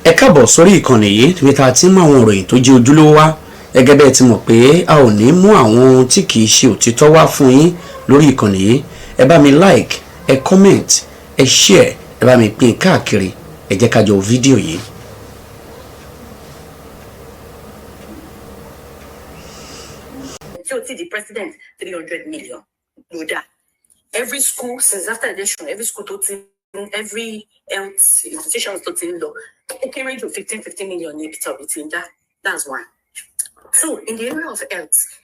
ẹ káàbọ̀ sórí ìkànnì yìí níbi tá a ti ń mú àwọn ìròyìn tó jẹ́ ojúlówó wá gẹ́gẹ́ bẹ́ẹ̀ ti mọ̀ pé a ò ní mú àwọn ohun tí kì í ṣe òtítọ́ wá fún yín lórí ìkànnì yìí. Ẹ bá mi like, ẹ comment, ẹ share, ẹ bá mi pín káàkiri, ẹ jẹ́ ká jọ fídíò yìí. So the president 300 million. Every school since after election, every school total, every health institution total, okay, range of 15 million between that. That's one. So in the area of health,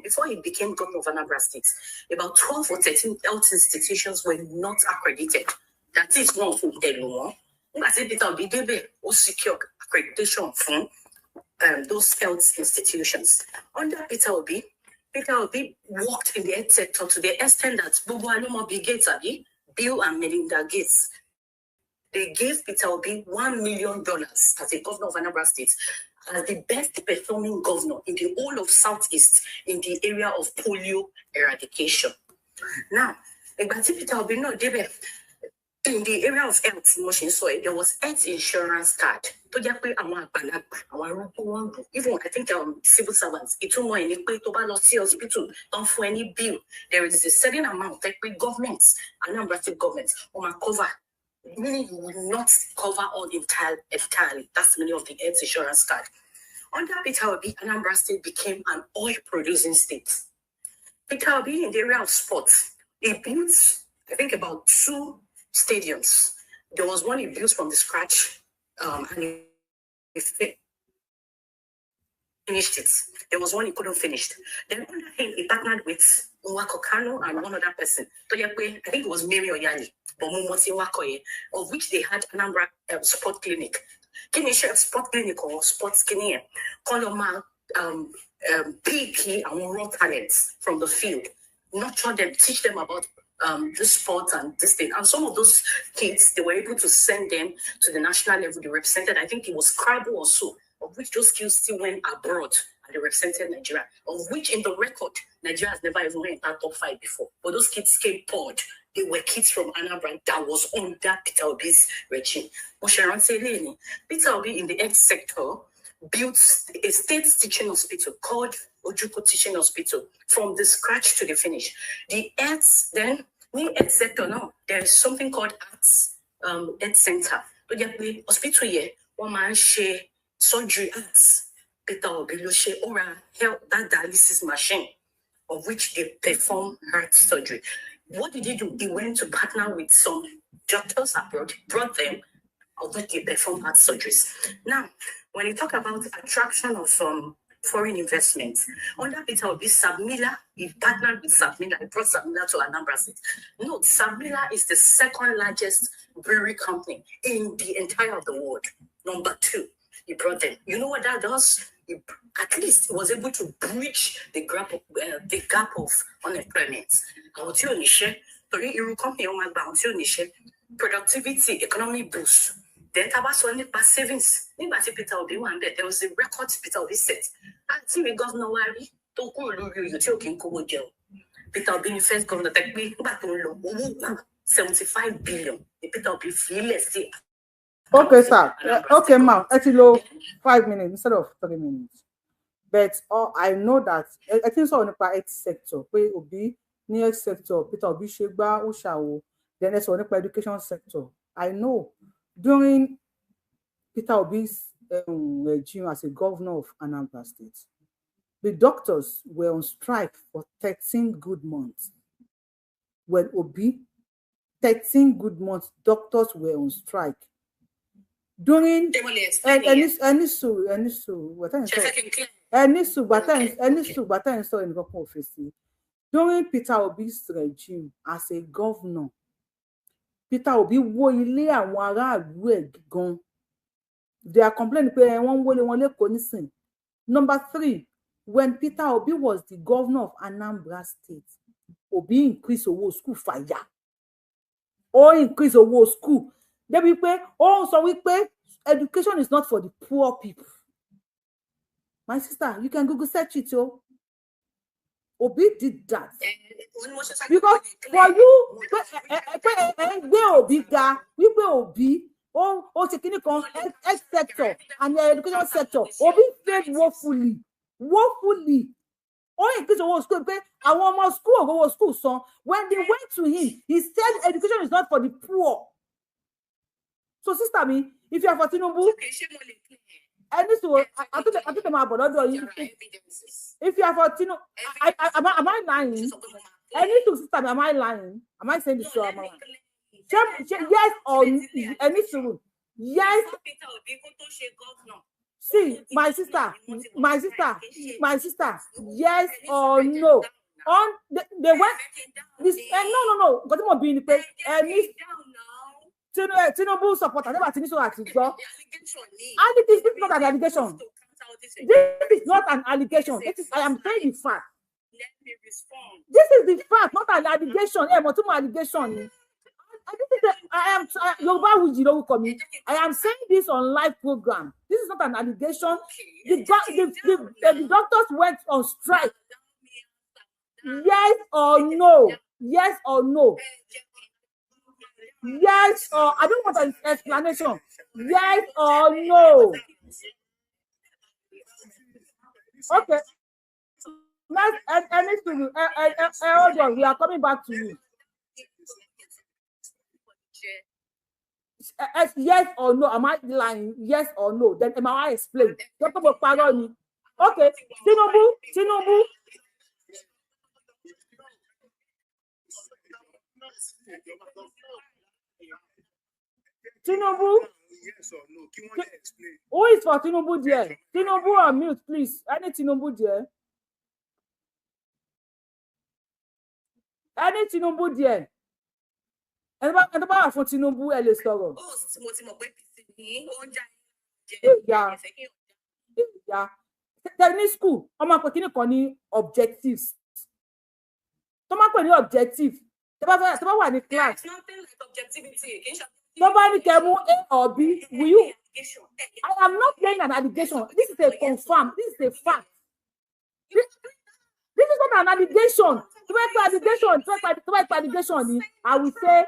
before he became governor of Anambra State, about 12 or 13 health institutions were not accredited. That is one for the Peter Obi secure accreditation from those health institutions. Under Peter Obi worked in the health sector to the extent that Bill and Melinda Gates, they gave Peter Obi $1 million as a governor of Anambra State, as the best performing governor in the whole of Southeast in the area of polio eradication. Now, Peter Obi in the area of health, there was health insurance card. Even I think civil servants, it's more in hospital, don't for any bill. There is a certain amount that governments, Anambra State governments, cover. Meaning you will not cover all entirely. That's many of the health insurance card. Under Peter Obi, Anambra State became an oil-producing state. Peter Obi, in the area of sports, he built, I think, about 2 stadiums. There was one he built from the scratch, and he finished it. There was one he couldn't finish. Then under him, he partnered with Nwako Kano and one other person. I think it was Mary Oyali, of which they had Anambra sport clinic. Can you share sport clinic or sports clinic? Koloma pick and raw talents from the field. Nurture them, teach them about this sport and this thing. And some of those kids, they were able to send them to the national level. They represented, I think it was Scrabble or so, of which those skills still went abroad and they represented Nigeria, of which in the record, Nigeria has never even went top 5 before. But those kids came poured. They were kids from Anambra that was under Peter Obi's regime. Peter Obi in the health sector built a state teaching hospital called Ojuko Teaching Hospital from the scratch to the finish. The health, then, in health sector now, there is something called Arts Health Center. But the hospital here, one man share surgery arts. Peter Obi share oral health that dialysis machine, of which they perform heart surgery. What did he do? He went to partner with some doctors abroad, brought them, of which they perform heart surgeries. Now, when you talk about attraction of foreign investments, under Peter Obi, Sabmila, he partnered with Sabmila, he brought Sabmila to Anambra State. No, Sabmila is the second largest brewery company in the entire of the world. Number 2, he brought them. You know what that does? At least he was able to bridge the gap of unemployment. Productivity, economic boost. Then savings. Peter Obi there was a record Peter Obi set. Until we governor Wari, Peter Obi first governor take me 75 billion. Peter Obi okay, sir. Okay, ma'am. Actually, 5 minutes instead of 30 minutes. But I know that I think so on the health sector. Obi near sector, Peter Obi Shegba Ushawo. Then it's on the education sector. I know during Peter Obi's regime as a governor of Anambra State, the doctors were on strike for 13 good months. When Obi, 13 good months, doctors were on strike. During during Peter Obi's regime as a governor, Peter Obi wo ilé àwọn aráàlú ẹ̀ gan. They are complaining pé wọ́n wọlé wọn lẹ́kọ̀ọ́ nísìn. Number 3, when Peter Obi was the governor of Anambra State, Obi increase owó school fàyà. Ó increase owó school. Débi pé ó sọ wípé education is not for the poor people. My sister, you can Google search it, oh. Obi did that. Because for you, Obi ga, wípé Obi ó ti kíní kan health sector and education sector Obi failed woefully ó increase owó school pé àwọn ọmọ school owó school san when they went to him he said education is not for the poor. So sister me, if you are for Tinubu, and this will I think them about if you are for Tinubu, am I lying? I need to sister me, am I lying? Am I saying this to am I? Yes or no? Yes. See, my sister, yes or no? On they went this no. Got him being the Tinubu supporter never think so at it. And it is not an allegation. This is not an allegation. I am saying the fact. Let me respond. This is the fact, not an allegation. Allegation. I am saying this on live program. This is not an allegation. The doctors went on strike. Yes or no? Yes or no? Yes or I don't want an explanation. Yes or no? Okay. Next, hold on. We are coming back to you. Yes or no? Am I lying? Yes or no? Then am I explain? Okay. Tinubu. Yes or no? Can you explain? Who is for Tinubu there? Tinubu on mute, please. Any Tinubu there? Any Tinubu there? And about for Tinubu, ẹ lè sọ̀rọ̀. Yeah. Technical school, ọmọ pé kíni kan ní objectives. Tó máa pè ní objective. Tó bá wà ní class. Nothing like objectivity. Nobody can move A or B. Will you? I am not playing an allegation. This is a confirm. This is a fact. This is not an allegation. To make allegation, I will say,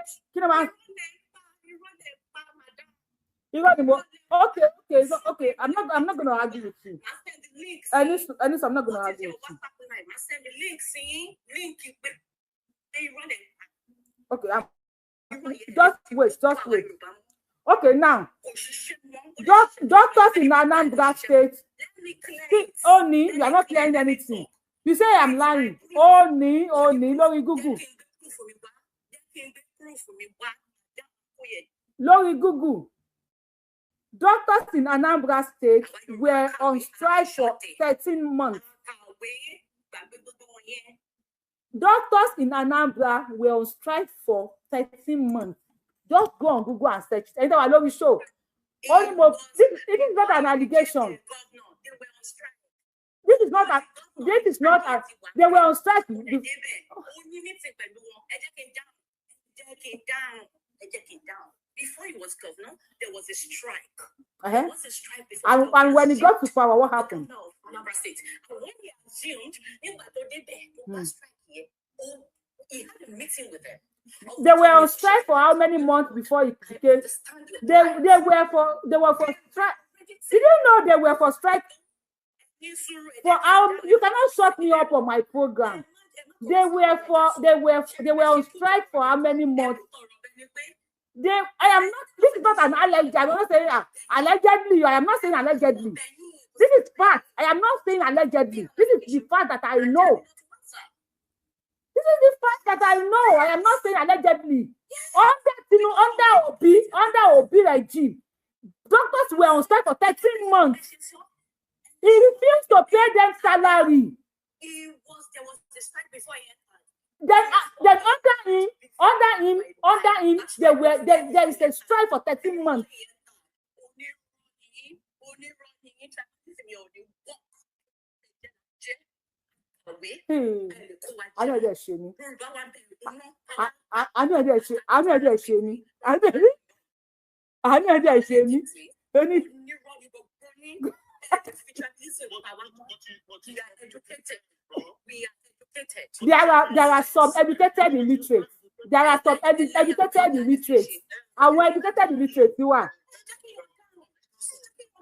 okay. I'm not going to argue with you. At least I'm not going to argue with you. Okay, just wait. Okay, now, doctors in Anambra State, Oni, you are not clearing anything. You say I'm lying. Oni, Lori Google. Doctors in Anambra State were on strike for 13 months. Doctors in Anambra were on strike for 13 months. Just go on Google and search. And I love you show. This is not an allegation. This is not a. They were on strike. Before he was governor, there was a strike. Uh-huh. There was a strike before. And when he got to power, what happened? No, Anambra State. And when he assumed, he had a meeting with them. They were on strike for how many months before it became? They were for strike. Did you know they were for strike? For how you cannot shut me up on my program. They were on strike for how many months? I am not. This is not an alleged. I'm not saying allegedly. I am not saying allegedly. This is fact. I am not saying allegedly. This is the fact that I know. This is the fact that I know. I am not saying allegedly. Under Obi regime, doctors were on strike for 13 months. He refused to pay them salary. There was a strike before he Then under him, there is a strike for 13 months. I know that shit. I know that shit. There are some educated illiterates. There are some educated illiterates. And when educated illiterates you are,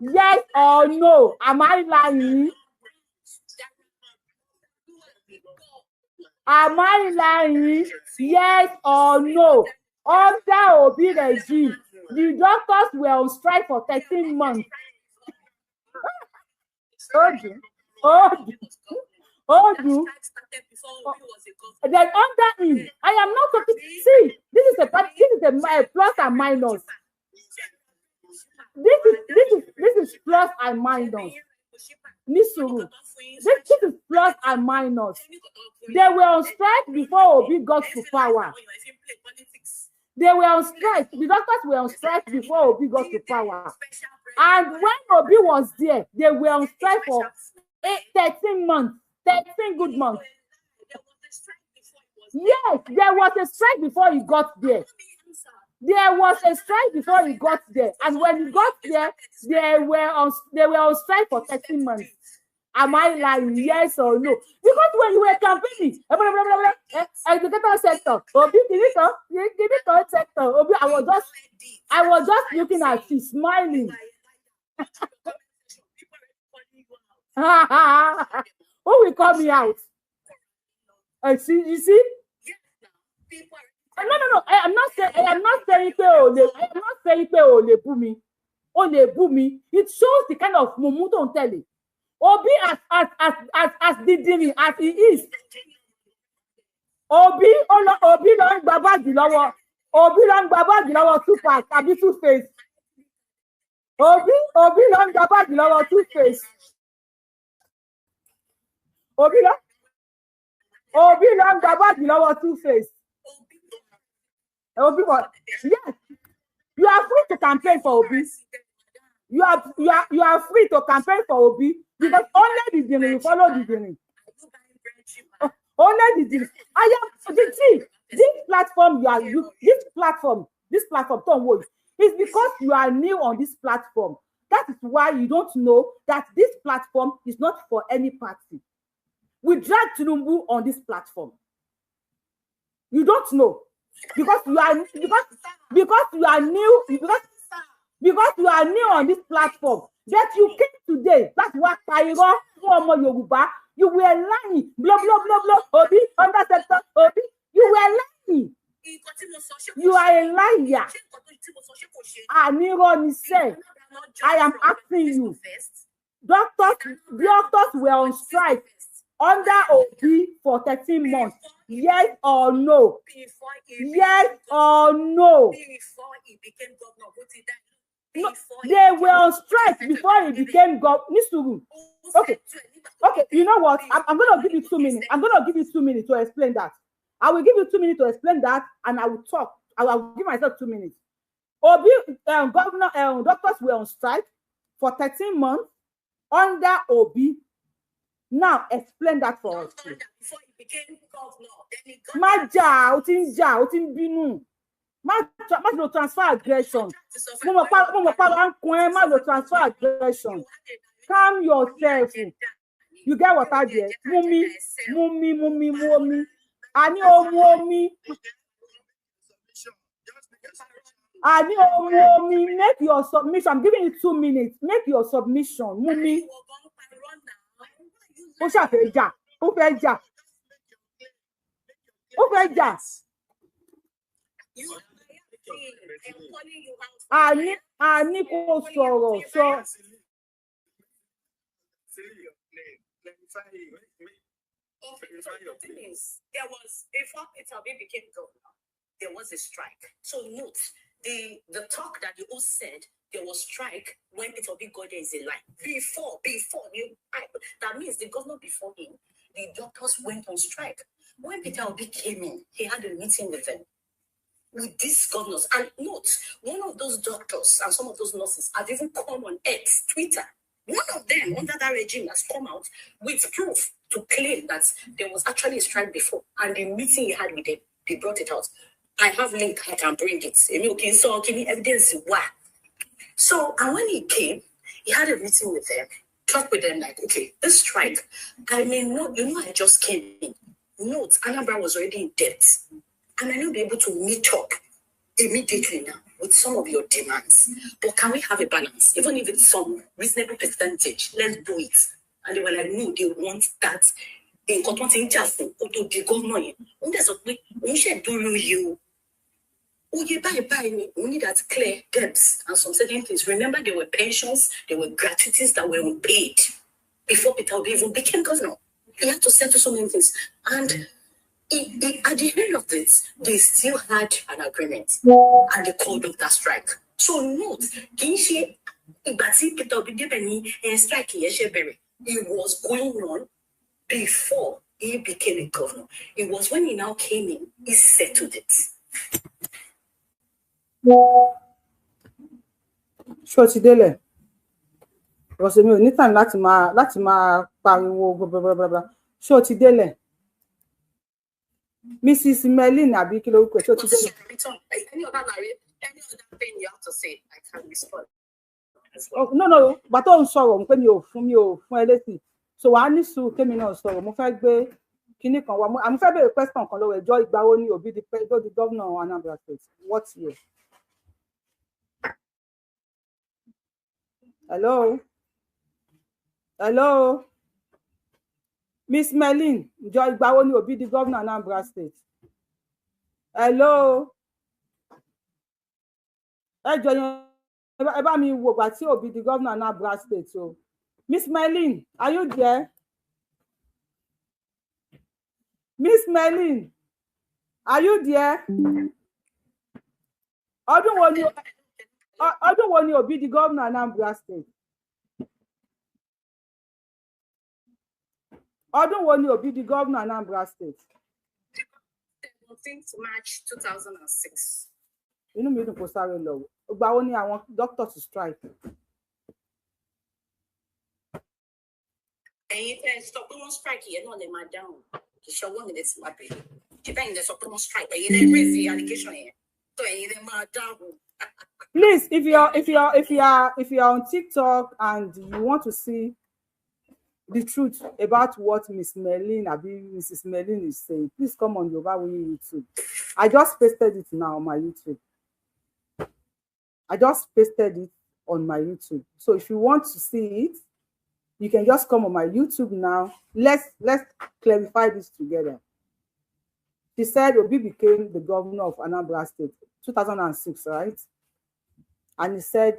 Yes or no? Am I lying? Am I lying? Yes or no? Under Obi regime, the doctors were on strike for 13 months. Then under him, I am not talking. See, this is a plus and minus. This is plus and minus. Nisuru. This is plus and minus. They were on strike before Obi got to power. They were on strike. The doctors were on strike before Obi got to power. And when Obi was there, they were on strike for 13 months. 13 good months. Yes, there was a strike before he got there. There was a strike before he got there. And when he got there, they were on strike for 13 months. Am I lying? Yes or no? Because when you were campaigning, educator sector, Obi, sector, Obi, I was just looking at you, smiling. Who will call me out? You see? No. I'm not saying le boo me. It shows the kind of mumu don't tell it. Obi as didn't as he is. Obi long baba dilawo. Obi long baba dilawo Tupac abi Two-Face. Obi long baba dilawo Two-Face. Obi long baba dilawo Two-Face. Obi what? Yes. You are free to campaign for Obi. You are free to campaign for Obi because only the dinner you follow the dinner. Only the dinner. This platform this platform don't worry. It's because you are new on this platform. That is why you don't know that this platform is not for any party. We drag Tinubu on this platform. You don't know because you are new on this platform. That you came today. That's what Pari Yoruba. You were lying. Blah blah blah blah. Obi under sector. Obi. You were lying. You are a liar. Anironi said, I am asking you. Doctors were on strike under Obi for 13 months. Yes or no? Yes or no? No, they were on strike before he became governor. Okay. You know what? I'm going to give you 2 minutes. I'm going to give you 2 minutes to explain that. I will give you 2 minutes to explain that, and I will talk. I will give myself 2 minutes. Obi, doctors were on strike for 13 months under Obi. Now explain that for us. Before he became governor, Maja, outin binu. Maja transfer aggression. Maja transfer aggression. Calm yourself. You get what I get? Mummy. Ani omomi. Make your submission. I'm giving you 2 minutes. Make your submission. Mummy. Who fẹ́ jà? Àní kò sọ̀rọ̀ sọ. There was, before Peter Obi became governor, there was a strike. So note, the talk that you all said, there was strike when Peter Obi got there is a lie. Before that means the governor before him, the doctors went on strike. When Peter Obi came in, he had a meeting with them, with these governors. And note, one of those doctors and some of those nurses have even come on X, Twitter. One of them under that regime has come out with proof to claim that there was actually a strike before. And the meeting he had with them, they brought it out. I have link, I can bring it. Okay, so give me evidence. Why? So, and when he came, he had a meeting with them, talked with them like, okay, this strike, I mean, no, I just came in. Note, Anambra was already in debt. And I may not be able to meet up immediately now. with some of your demands. But can we have a balance? Even if it's some reasonable percentage, let's do it. And they were like, no, they want that. In Confrontation, to the governor, there's a way, we should do you. Oh, you buy me. We need that clear debts and some certain things. Remember, there were pensions, there were gratuities that were unpaid before Peter Obi even became governor. He had to settle so many things. And at the end of this, they still had an agreement. And they called off that strike. So note, Peter Obi strike, it was going on before he became a governor. It was when he now came in, he settled it. Ṣó ti délẹ̀ ọ̀sẹ̀ mi ò ní time láti máa pariwo blablabla. Ṣó ti délẹ̀ Mrs. Merlin àbí kí lórúkọ ṣó ti délẹ̀. Any other thing you have to say, I can respond. Oh, no but tó ń sọ̀rọ̀ pé mi ò fún ẹ létí so wàá ní sùúrù kémi náà sọ̀rọ̀ mo fẹ́ gbé kinní kan wá mo fẹ́ béèrè question kan lọ́wọ́ ẹjọ́ ìgbà wo ni Obi di governor Anambra State what year. Hello Miss Merlin ìjọ ìgbà wo ni Obi di governor Anambra State. Hello ẹjọ yẹn ẹ bá mi wò gbà tí Obi di governor Anambra State o. Miss Merlin, are you there? Miss Merlin, are you there? Ọdún wo ni Obi di governor Anambra State? Ọdún wo ni Obi di governor Anambra State? 17th March 2006. Inú mi dùn kó sáré lọ. Ìgbà wo ni àwọn doctors strike? Ẹ̀yin tẹ́ sọ pé wọ́n strike yẹn náà lè máa dáhùn. Ìṣọwọ́ mi lè ti máa bẹ̀rẹ̀. Ṣé bẹ́ẹ̀ ni ẹ sọ pé wọ́n strike? Ẹ̀yin lè raise the allegation yẹn. So ẹ̀yin lè máa dáhùn. Please, if you are on TikTok and you want to see the truth about what Miss Merlin, Mrs. Merlin is saying, please come on yorubaland YouTube. I just pasted it now on my YouTube. So if you want to see it, you can just come on my YouTube now. Let's clarify this together. She said Obi became the governor of Anambra State 2006, right? And he said,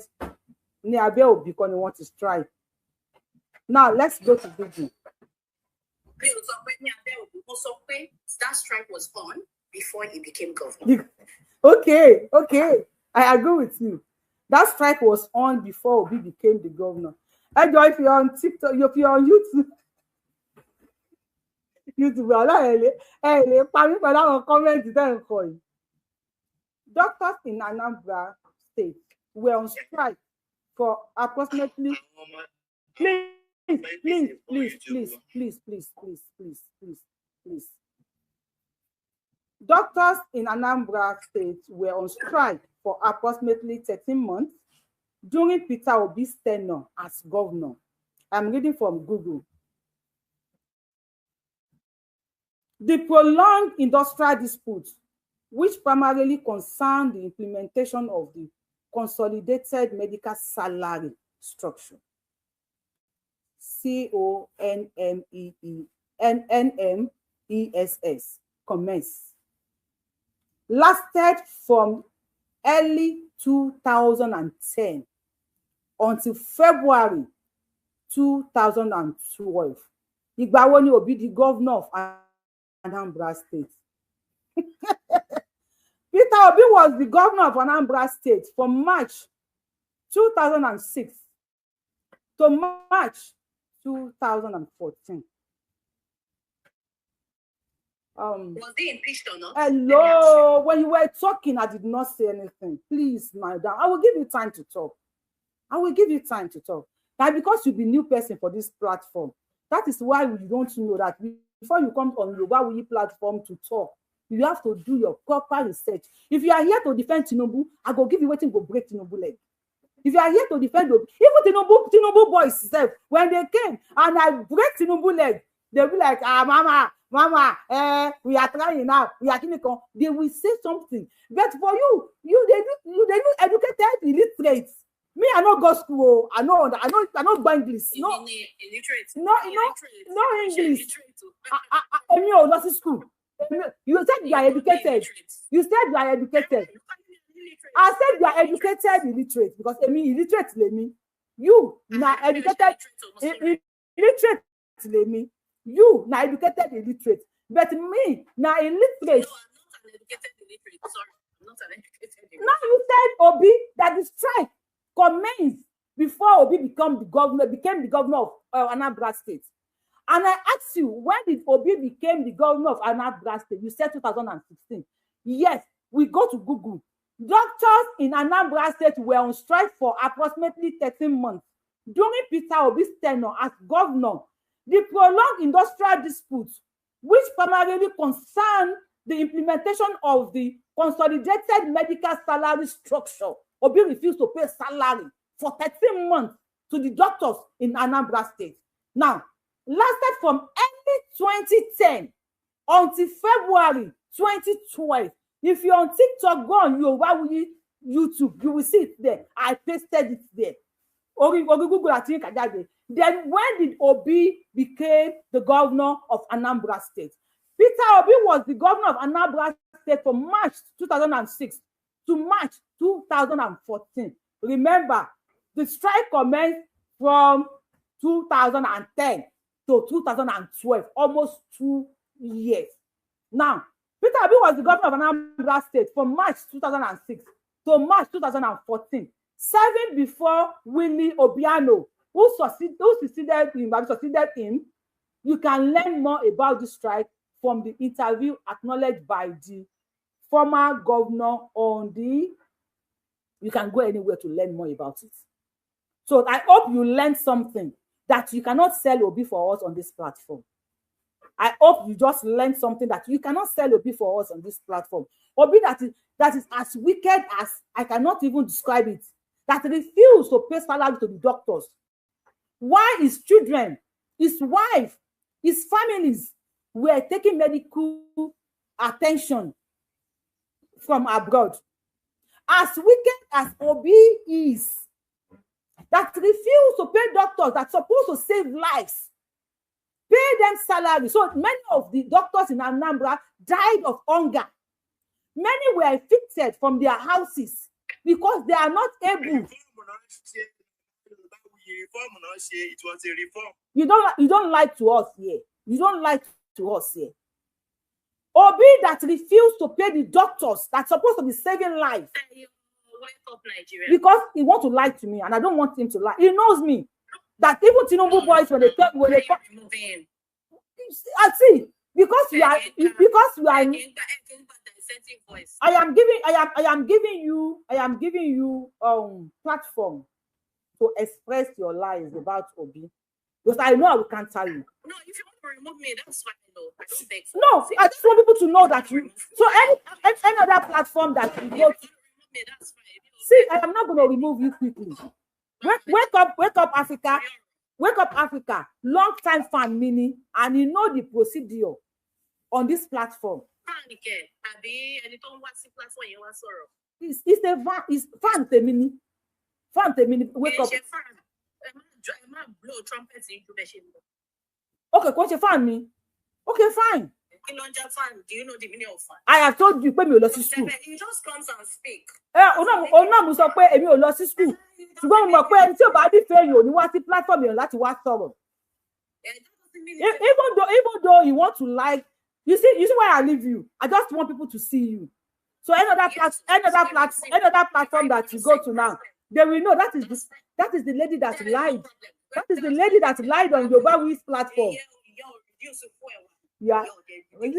ní abẹ́ Obi kan ni wọ́n ti strike. Now let's go to Google. That strike was on before he became governor. Okay, I agree with you. That strike was on before Obi became the governor. Enjoy if you're on TikTok, if you're on YouTube. Doctors in Anambra State were on strike for approximately. Please. Doctors in Anambra State were on strike for approximately 13 months during Peter Obi's tenure as governor. I'm reading from Google. The prolonged industrial dispute, which primarily concerned the implementation of the Consolidated Medical Salary Structure, CONMESS, commenced, lasted from early 2010 until February 2012. Ìgbà wo ni Obi di governor of Anambra State? Peter Obi was the governor of Anambra State from March 2006 to March 2014. Was he impeached or not? Hello, when you were talking, I did not say anything. Please, madam, I will give you time to talk. Now, because you'll be new person for this platform, that is why we don't know that before you come on Yoruba platform to talk, you have to do your proper research. If you are here to defend Tinubu, I go give you waiting to break Tinubu leg. If you are here to defend Obi, even Tinubu boys self, when they came and I break Tinubu leg, they'll be like, mama, Mama, we are trying now. We are clinical. They will say something. But for you, they do educated illiterate. Me, I know go school. I know go English. No, illiterate. No English. Me, oh, not school. You said you are educated. You said you are educated. I said you are educated illiterate because I mean illiterate me. You now educated illiterate me. You now educated illiterate. But me now illiterate. No, I'm not an educated illiterate. Sorry, I'm not an educated illiterate. Now you said Obi that the strike commenced before Obi became the governor of Anambra State. And I asked you, when did Obi became the governor of Anambra State? You said 2016. Yes, we go to Google. Doctors in Anambra State were on strike for approximately 13 months. During Peter Obi's tenure as governor, the prolonged industrial disputes, which primarily concerned the implementation of the consolidated medical salary structure, Obi refused to pay salary for 13 months to the doctors in Anambra State. Now, lasted from early 2010 until February 2012. If you're on TikTok, go on YouTube, you will see it there. I pasted it there. Then when did Obi became the governor of Anambra State? Peter Obi was the governor of Anambra State from March 2006 to March 2014. Remember, the strike commenced from 2010 to 2012, almost 2 years. Now, Peter Obi was the governor of Anambra State from March 2006 to March 2014, serving before Willie Obiano, who succeeded him. You can learn more about this strike from the interview acknowledged by the former governor on the. You can go anywhere to learn more about it. So I hope you learned something that you cannot sell Obi for us on this platform. I hope you just learned something that you cannot sell Obi for us on this platform. Obi that is as wicked as I cannot even describe it, that refused to pay salary to the doctors. Why his children, his wife, his families were taking medical attention from abroad. As wicked as Obi is, that refused to pay doctors that's supposed to save lives, pay them salary. So many of the doctors in Anambra died of hunger. Many were evicted from their houses because they are not able. It was a reform. You don't lie to us here. You don't lie to us here. Obi that refused to pay the doctors that's supposed to be saving lives. Because he wants to lie to me, and I don't want him to lie. He knows me. That even Tinubu boys when they talk, I see because you are. I am giving you platform to express your lies about Obi, because I know I can't tell you. No, if you want to remove me, that's fine. No, I don't beg. No, I just want people to know that you. So any other platform that you go to. That's fine. See, I am not going to remove you quickly. Wake up, Africa. Wake up, Africa. Long time fan mini, and you know the procedure on this platform. It's a fan. It's fan the mini. Fan the mini. Wake up. Okay, what's your fan me? Okay, fine. Do you know the meaning of fan? I have told you, pay me a school. He just comes and speak. Mo sọ pé èmi ò lọ sí school. Ṣùgbọ́n mo mọ̀ pé ẹni tí ò bá bí fẹ́ yóò ní wá sí platform yẹn láti wá sọ̀rọ̀. Even though you want to like, you see why I leave you. I just want people to see you. So another platform that you go to now, they will know that is the lady that lied. That is the lady that lied on Yoruba's platform. Yeah. Is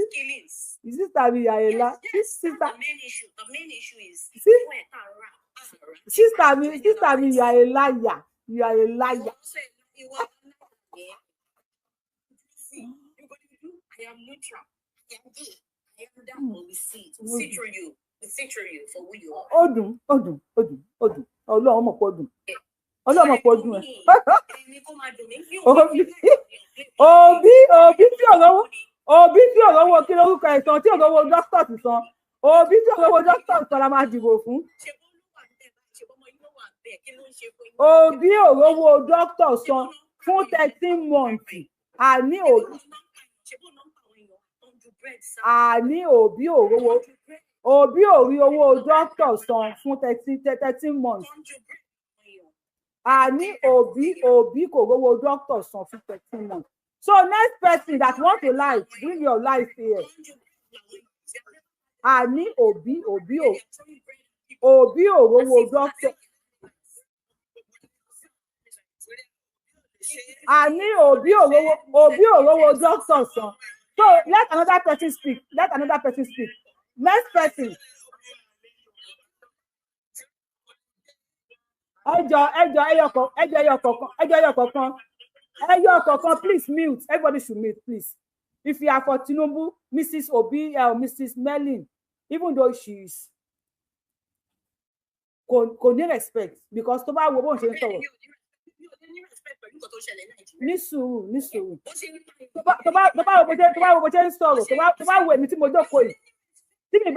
this Tabiyaela? The main issue is sister me, you are a liar. You are a liar. I am neutral. I am that one. We see through you. We see through you for who you are. Odun. Ọlọ́run mọ̀ pọ̀ dùn. Obi tí Òbí tí ò rówó kí lórúkọ ẹ̀sán tí ò rówó dókítà ti san. Òbí tí ò rówó dókítà ti san la máa dìbò fún. Òbí ò rówó dókítà san fún 13 months. Àní òbí ò rówó. Òbí ò rí owó dókítà san fún 13 months. Àní òbí kò rówó dókítà san fún 13 months. So next person that want to lie, bring your life here. Àní òbí ò rówó dókítà. Àní òbí ò rówó dókítà san. So let another person speak. Next person. Ẹyọ kọ̀ọ̀kan, please mute. Everybody should mute, please. If you are for Tinubu, Mrs. Obi, Mrs. Merlin, even though she is kò ní respect because tó bá wo bó ń ṣe ń sọ̀rọ̀. Ní sùúrù. Tó bá wo bó ṣe ń sọ̀rọ̀, tó bá wo èmi tí mo jókòó yìí. Tí mi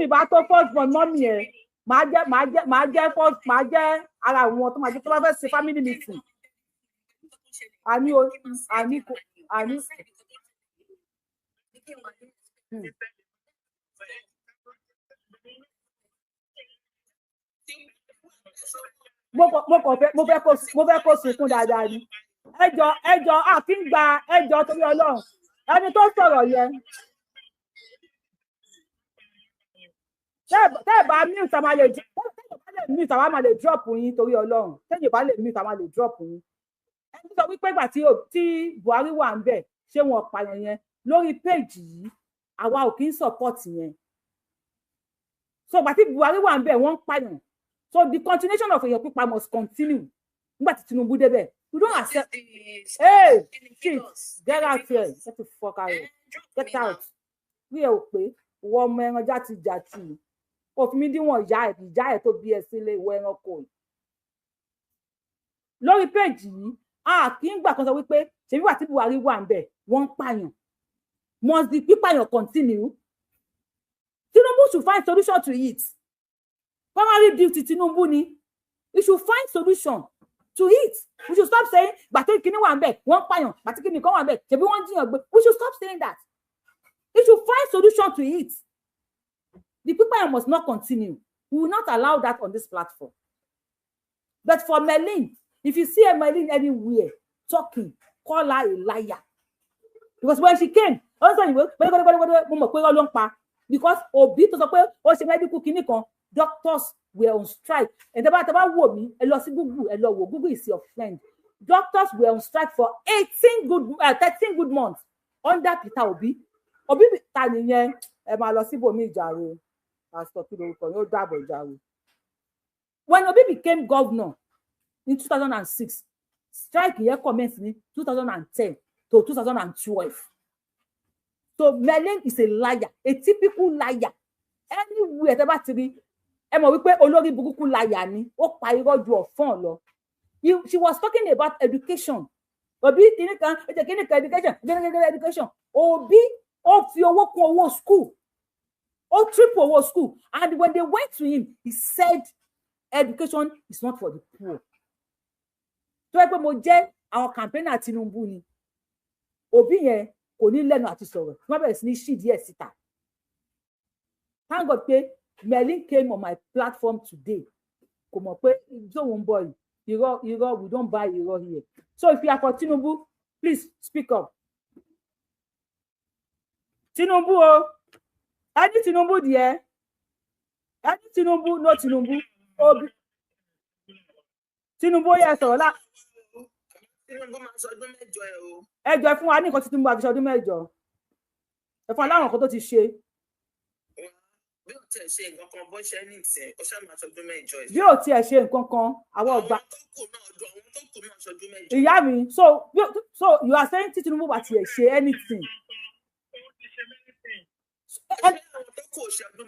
bá tó first born mọ́mì ẹ̀, máa jẹ́ ara wọn tó máa jẹ́ tó bá fẹ́ ṣe family meeting. Àní. Mo fẹ́ kó sunkún dáadáa ni. Ẹjọ́ àfi ń gba ẹjọ́ torí Ọlọ́run. Ẹni tó sọ̀rọ̀ yẹn. Tẹ́ bá mute àmà lè drop yín torí Ọlọ́run. Tẹ́yìn bá lè mute àmà lè drop yín. Ẹni sọ wípé ìgbà tí Buhari wà ń bẹ̀ ṣé wọn pààyàn yẹn lórí péjì yìí àwa ò kí ń support yẹn. So ìgbà tí Buhari wà ń bẹ̀ wọ́n ń pààyàn. So the continuation of èèyàn pípa must continue. Nígbà tí Tinubu débẹ̀. You don't accept. Hey, shit, get out here. Get the fuck out here. Get out. Rí ẹ ò pé ìwọ ọmọ ẹran játijàti. Òfin mi díwọ̀n ìyá ẹ̀ tó bí ẹ sílé ìwọ ẹranko. Lórí péjì yìí, kì í gbà kan sọ wípé ṣèbí wà tí Buhari wà ń bẹ̀ wọ́n ń pààyàn. Must the pípààyàn continue? Tinubu should find solution to it. Primary duty Tinubu ni. We should find solution to it. We should stop saying gbàtí kíní wà ń bẹ̀ wọ́n ń pààyàn gbàtí kíní kan wà ń bẹ̀ ṣèbí wọ́n jiyàn gbé. We should stop saying that. We should find solution to it. The pípààyàn must not continue. We will not allow that on this platform. But for Merlin, if you see a Merlin anywhere talking, call her a liar. Because when she came, also because Obi tó sọ pé ó ṣe medical clinic kan, doctors were on strike. And tẹ́ bá wò mí, ẹ lọ sí Google, ẹ lọ wò, Google is your friend. Doctors were on strike for 13 good months under Peter Obi. Obi ta nìyẹn, ẹ máa lọ síbòmí ìjàre. Pastor kí lórúkọ yóò dáàbò ìjàre. When Obi became governor in 2006, strike here commenced in 2010 to 2012. So Merlin is a liar, a typical liar. Anywhere tẹ́ bá ti rí, ẹ mọ̀ wípé olórí burúkú liar ni, ó pa irọ́ ju ọ̀fọ́n lọ. She was talking about education. Obi education. Obi ó fi owó kún owó school. Ó triple owó school. And when they went to him, he said education is not for the poor. Tó yẹ pé mo jẹ́ àwọn campaigner Tinubu ni. Obi yẹn kò ní lẹ́nu àti sọ̀rọ̀. Wọ́n bẹ̀rẹ̀ sí ní ṣì díẹ̀ síta. Thank God pé Merlin came on my platform today. Kò mọ̀ pé ìjọ́wọ́ ń bọ̀ yìí. Irọ́, we don't buy irọ́ here. So if you are for Tinubu, please speak up. Tinubu o. Any Tinubu there? Any Tinubu, no Tinubu. Obi. Tinubu yẹ sọ̀rọ̀ lá. Ẹjọ́ fún wa ní nǹkan tí Tinubu àti ṣọdún mẹ́jọ. Ẹ fún wa láwọn nǹkan tó ti ṣe. Bí ó tiẹ̀ ṣe nǹkan kan bó ṣe ní ìsìn, ó ṣáà máa ṣọdún mẹ́jọ. Bí ó tiẹ̀ ṣe nǹkan kan, àwọn ọgbà. Àwọn tó kù náà ṣọdún mẹ́jọ. Ìyá mi, so you are saying tí Tinubu bá tiẹ̀ ṣe anything.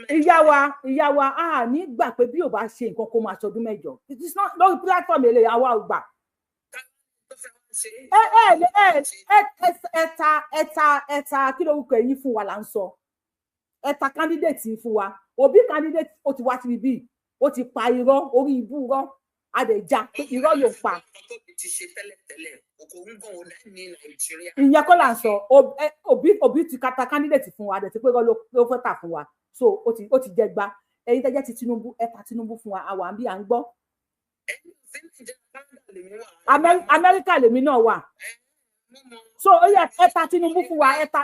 Ìyá wa a ní gbà pé bí ò bá ṣe nǹkan kó máa ṣọdún mẹ́jọ. It is not lórí platform èlé àwa ò gbà. ẹta kí lórúkọ yìí fún wa là ń sọ ẹta candidate yìí fún wa Obi candidate ó ti wá ti bí ó ti pa irọ́ orí ibú rọ́ adẹja irọ́ yóò pa ìyẹn kọ́ là ń sọ Obi ti kata candidate fún wa adẹ ti pé irọ́ ló fẹ́ tà fún wa so ó ti jẹ gba ẹ̀yin tẹ́jẹ́ ti Tinubu ẹta Tinubu fún wa àwa bí à ń gbọ́ Amẹ́ríkà lèmi náà wà so ó yẹ ẹta Tinubu fún wa ẹta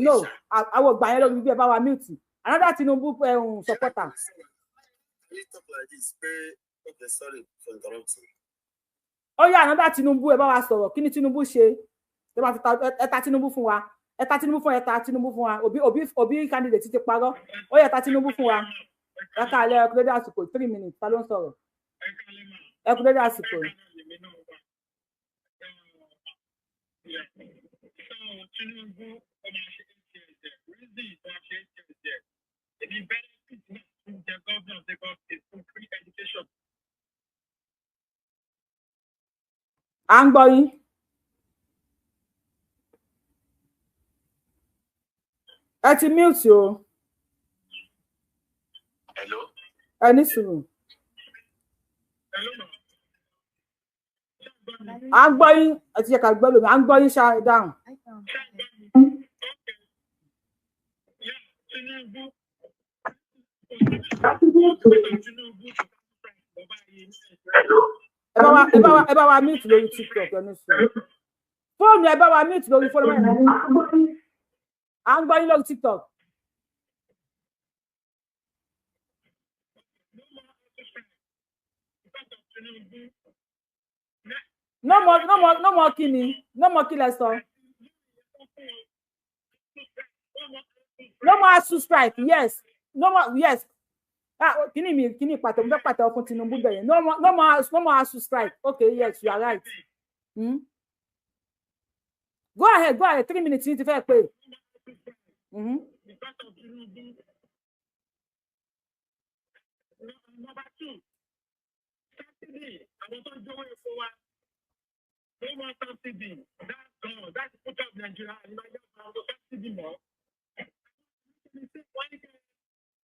no àwọn ògbà yẹn lórí bí ẹ bá wa mute another Tinubu supporter. ó yẹ another Tinubu ẹ bá wa sọ̀rọ̀ kí ni Tinubu ṣe ẹ bá fi ẹta Tinubu fún wa ẹta Tinubu fún wa Obi candidate ti parọ́ ó yẹ ẹta Tinubu fún wa ẹ ká lẹ ẹkú dédé àsìkò 3 minutes ta ló ń sọ̀rọ̀ ẹkú dédé àsìkò. à ń gbọ́ yín. ẹ ti mute o. Hello. ẹ ní sùúrù. à ń gbọ́ yín ẹ ti yẹ ká gbọ́ lómi à ń gbọ́ yín ṣá dáhùn. ẹ bá wa mute lórí TikTok ẹ ní sùúrù. fóònù ẹ bá wa mute lórí fóònù ẹ à ń gbọ́ yín lórí TikTok. no more kini no more kí lẹ sọ. no more ASUU strike yes no more yes kini pàtó mo fẹ́ pàtó fún Tinubu bẹ̀yẹn no more ASUU strike okay yes you are right. Go ahead 3 minutes ní ti fẹ́ pé. Number 2, subsidy. Àwọn tó ń jówó epo wa. No more subsidy. That's gone. That's put up Nigeria. Nigeria has no subsidy more.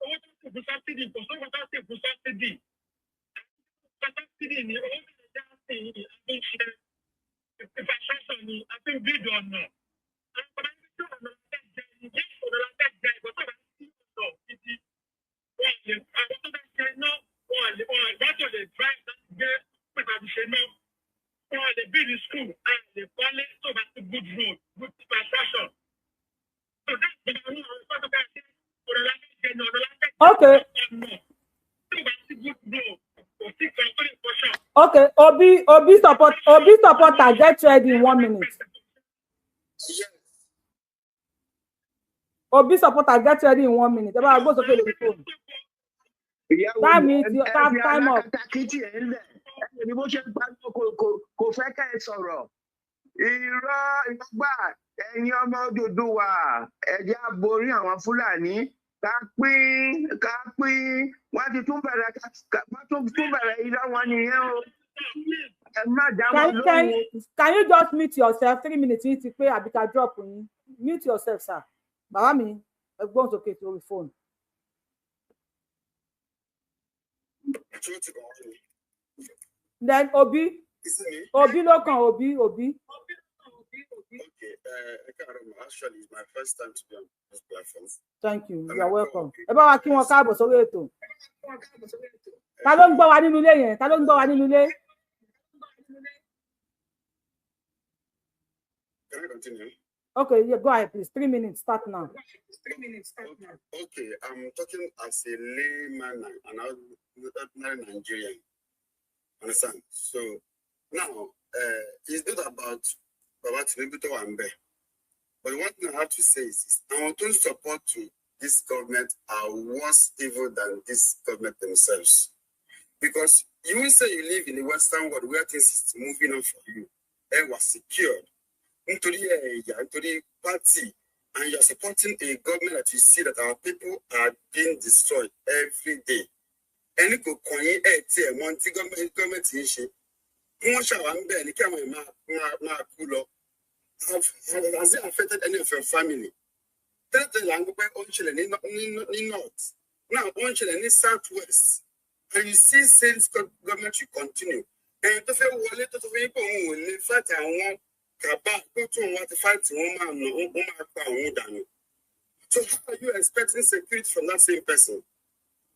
Owó tó ṣe fún subsidy kò sówó tó ṣe fún subsidy. Subsidy ni owó tó ṣe já sí àti ṣe infrastructure ni àti bíìdì ọ̀nà. Àwọn ọ̀nà tí ọ̀nà láti jẹ ìyá ọ̀nà láti jẹ ìgbọ́sọ̀ láti sí ọ̀nà títí. Àwọn tó bá ṣe iná gbọ́dọ̀ lè drive láti gbé pàtàkì ṣe náà. Wọ́n lè build the school and lè kọ́lé tó bá ti good road, good infrastructure. So that's the only one tó bá ṣe ọ̀nà láti jẹ ní ọ̀nà láti jẹ okay. tó bá ti good road, kò sí kan tó lè kọ́ṣọ́. Okay, Obi supporter get ready in 1 minute. Yes. Obi supporter get ready in 1 minute. Ẹ bá gbọ́ sókè lórí fóònù. Time up. Ni bó ṣe ń pariwo kò fẹ́ kẹ́ ẹ sọ̀rọ̀. Irọ́ ìgbà ẹ̀yin ọmọ Odùduwà ẹ̀jẹ̀ aborí àwọn Fúlàní ká pín wọ́n ti tún bẹ̀rẹ̀ irọ́ wọn nìyẹn o. Ẹ má dá wọn lóhùn. Can you just mute yourself 3 minutes yìí ti pé àbí ká drop yín? Mute yourself sir. Bàbá mi ẹ gbọ́n sókè lórí fóònù. Then Obi ló kàn Obi. Okay, actually, it's my first time to be on this platform. Thank you. You are welcome. Ẹ bá wa kí wọn káàbọ̀ sórí ètò. Ta ló ń gbọ́ wa nínú ilé yẹn? Ta ló ń gbọ́ wa nínú ilé? Can I continue? Okay, yeah, go ahead, please. 3 minutes. Start now. Okay, I'm talking as a layman and ordinary Nigerian. Understand? So now, it's not about Baba Tinubu to Wambe. But one thing I have to say is I want to support to this government are worse evil than this government themselves. Because you will say you live in the Western world where things is moving on for you. It was secured. Into the party, and you're supporting a government that you see that our people are being destroyed every day. ẹni kò kàn yín tí ẹ̀ mọ̀ tí gọ́ọ̀mẹ̀ntì ń ṣe bí wọ́n ṣàwà ń bẹ̀ ní kí àwọn èèyàn máa kú lọ. Has it affected any of your family? Tẹ́lẹ̀ là ń gbọ́ pé ó ń ṣẹlẹ̀ ní north, now ó ń ṣẹlẹ̀ ní south west, and you see same government will continue. Ẹ̀yin tó fẹ́ wọlé tó fẹ́ yín pé òun ò lè fight àwọn kàbá tó tún wá ti fight wọ́n máa pa òun dànù. So how are you expecting security from that same person?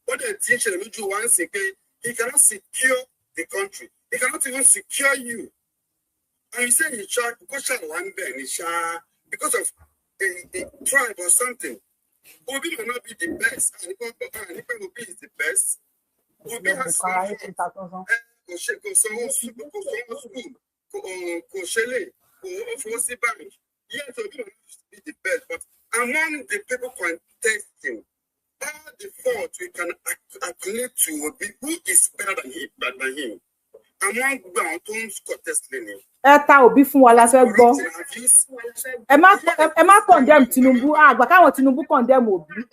What the teacher lójú wa ń sìn pé he cannot secure the country, he cannot even secure you. And you say he tried because of a tribe or something. Obi may not be the best, and Obi is the best. Obi has yes, Obi may not be the best, but among the people contesting, all the fault we can accumulate to Obi, who is better than him. Among the ones contesting. Ta Obi fún wa la fẹ́ gbọ́. Ẹ má condemn Tinubu, àgbà káwọn Tinubu condemn Obi.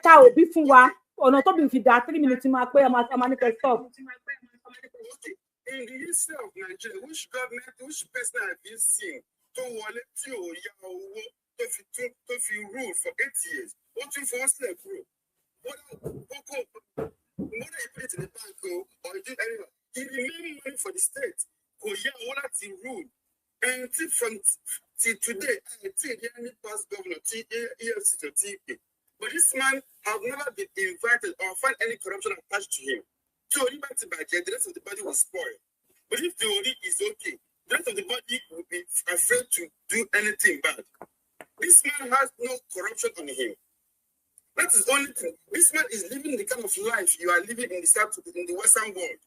Ta Obi fún wa, ọ̀nà tó bí fi dá 3 minutes máa pé ọmọ ní kẹ́ stop. In the history of Nigeria, which person have you seen to wọlé tí ò yá owó tó fi rule for 8 years? Ó tún fọwọ́ sílẹ̀ kúrò. Whether you put it in the bank or you do anywhere, he remain money for the state. To rule and till today, until any past governor, EFC to TP. But this man have never been invited or find any corruption attached to him. So the rest of the body will spoil. But if the Ori is okay, the rest of the body will be afraid to do anything bad. This man has no corruption on him. That is the only thing. This man is living the kind of life you are living in the Western world.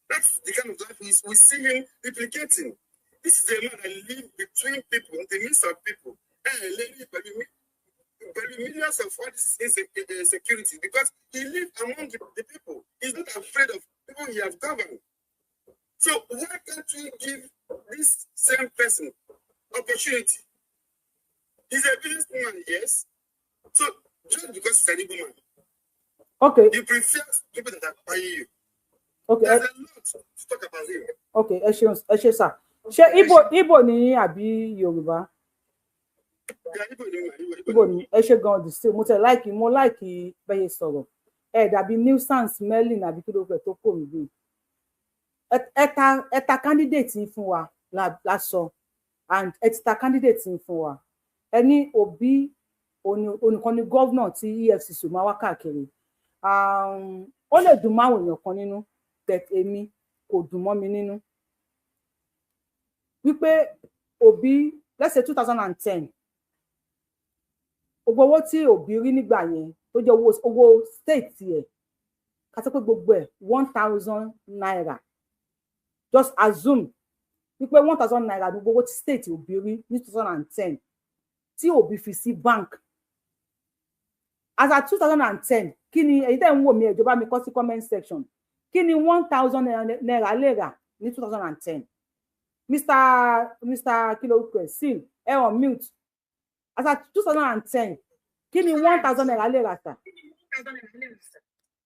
That's the kind of life we see him replicating. This is a man that lives between people, in the midst of people. Millions of all this insecurity because he lives among the people. He's not afraid of people he has governed. So why can't we give this same person opportunity? He's a businessman, yes. So just because he's an evil man, okay, you prefer people that are paying you. Okay. There's a lot to talk about him. Okay, ẹ ṣé sir. Ṣé Igbo ni àbí Yorùbá? Igbo ni. Ẹ ṣé gan the same. Mo like bẹ́ẹ̀ sọ̀rọ̀. Ẹ dàbí nuisance smelling àbí kí ló fẹ́ tó kò mí bí. Ẹ ta candidate yín fún wa la sọ, and ẹ ti ta candidate yín fún wa. Ẹ ní Obi onìkan ni governor tí EFCC máa wá káàkiri. Ó lè dùn máwọn èèyàn kan nínú. But èmi kò dùn mọ́ mi nínú wípé Obi, let's say 2010, gbogbo owó tí Obi rí nígbà yẹn tó jẹ́ owó state ẹ̀ ká sọ pé gbogbo ẹ̀ 1,000 naira, just assume wípé 1,000 naira ní gbogbo tí state Obi rí ní 2010 tí Obi fi sí bank. As at 2010, kí ni èyí tẹ́ ń wò mí ìjọba mi kọ sí comment section, kí ni 1,000 naira lè rà ní 2010? Mr. Kilo Seal, on mute. As at 2010, kí ni 1,000 naira lè rà sà?